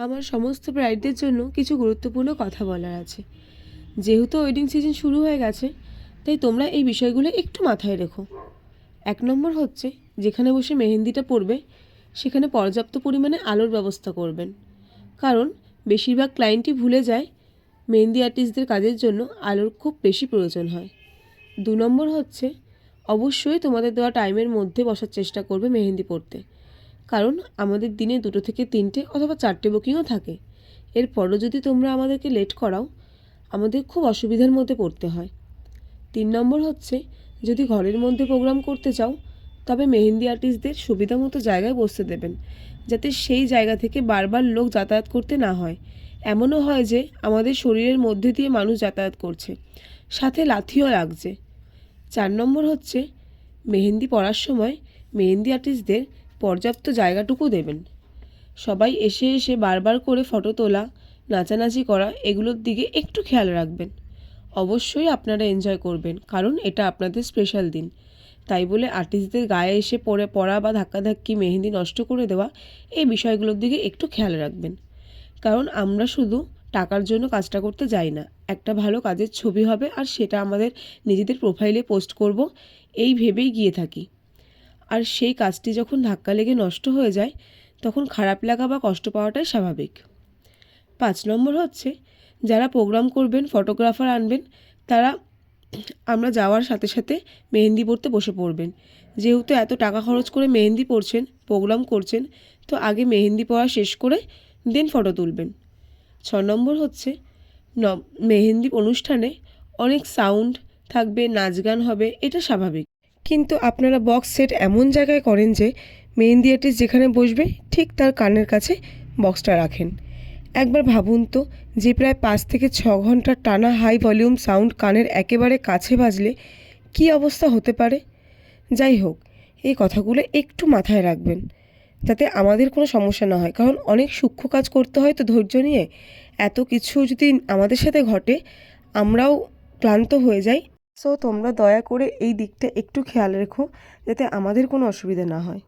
আমার সমস্ত ব্রাইডদের জন্য কিছু গুরুত্বপূর্ণ কথা বলার আছে। যেহেতু ওয়েডিং সিজন শুরু হয়ে গেছে, তাই তোমরা এই বিষয়গুলো একটু মাথায় রেখো। 1 নম্বর হচ্ছে, যেখানে বসে মেহেন্দিটা পড়বে সেখানে পর্যাপ্ত পরিমাণে আলোর ব্যবস্থা করবেন, কারণ বেশিরভাগ ক্লায়েন্টই ভুলে যায় মেহেন্দি আর্টিস্টদের কাজের জন্য আলোর খুব বেশি প্রয়োজন হয়। 2 নম্বর হচ্ছে, অবশ্যই তোমাদের দেওয়া টাইমের মধ্যে বসার চেষ্টা করবে মেহেন্দি পড়তে, কারণ আমাদের দিনে 2 থেকে 3টে অথবা 4টে বুকিংও থাকে। এরপরও যদি তোমরা আমাদেরকে লেট করাও, আমাদের খুব অসুবিধার মধ্যে পড়তে হয়। 3 নম্বর হচ্ছে, যদি ঘরের মধ্যে প্রোগ্রাম করতে চাও তবে মেহেন্দি আর্টিস্টদের সুবিধা মতো জায়গায় বসতে দেবেন, যাতে সেই জায়গা থেকে বারবার লোক যাতায়াত করতে না হয়। এমনও হয় যে আমাদের শরীরের মধ্যে দিয়ে মানুষ যাতায়াত করছে, সাথে লাথিও লাগছে। 4 নম্বর হচ্ছে, মেহেন্দি পড়ার সময় মেহেন্দি আর্টিস্টদের পর্যাপ্ত জায়গাটুকু দেবেন। সবাই এসে এসে বারবার করে ফটো তোলা, নাচানাচি করা এগুলোর দিকে একটু খেয়াল রাখবেন। অবশ্যই আপনারা এনজয় করবেন, কারণ এটা আপনাদের স্পেশাল দিন। তাই বলে আর্টিস্টদের গায়ে এসে পড়া বা ধাক্কাধাক্কি মেহেন্দি নষ্ট করে দেওয়া, এই বিষয়গুলোর দিকে একটু খেয়াল রাখবেন। কারণ আমরা শুধু টাকার জন্য কাজটা করতে যাই না, একটা ভালো কাজের ছবি হবে আর সেটা আমাদের নিজেদের প্রোফাইলে পোস্ট করব, এই ভেবেই গিয়ে থাকি। আর সেই কাজটি যখন ধাক্কা লেগে নষ্ট হয়ে যায়, তখন খারাপ লাগা বা কষ্ট পাওয়াটাই স্বাভাবিক। 5 নম্বর হচ্ছে, যারা প্রোগ্রাম করবেন, ফটোগ্রাফার আনবেন, তারা আমরা যাওয়ার সাথে সাথে মেহেন্দি পড়তে বসে পড়বেন। যেহেতু এত টাকা খরচ করে মেহেন্দি পড়ছেন, প্রোগ্রাম করছেন, তো আগে মেহেন্দি পড়া শেষ করে দেন ফটো তুলবেন। 6 নম্বর হচ্ছে, মেহেন্দি অনুষ্ঠানে অনেক সাউন্ড থাকবে, নাচ গান হবে, এটা স্বাভাবিক। কিন্তু আপনারা বক্স সেট এমন জায়গায় করেন যে মেহেন্দি আর্টিস্ট যেখানে বসবে ঠিক তার কানের কাছে বক্সটা রাখেন। একবার ভাবুন তো, যে প্রায় 5 থেকে 6 ঘন্টা টানা হাই ভলিউম সাউন্ড কানের একেবারে কাছে বাজলে কী অবস্থা হতে পারে। যাই হোক, এই কথাগুলো একটু মাথায় রাখবেন, যাতে আমাদের কোনো সমস্যা না হয়, কারণ অনেক সূক্ষ্ম কাজ করতে হয় তো ধৈর্য নিয়ে। এত কিছু যদি আমাদের সাথে ঘটে, আমরাও ক্লান্ত হয়ে যাই। সো তোমরা দয়া করে এই দিকটা একটু খেয়াল রেখো, যাতে আমাদের কোনো অসুবিধা না হয়।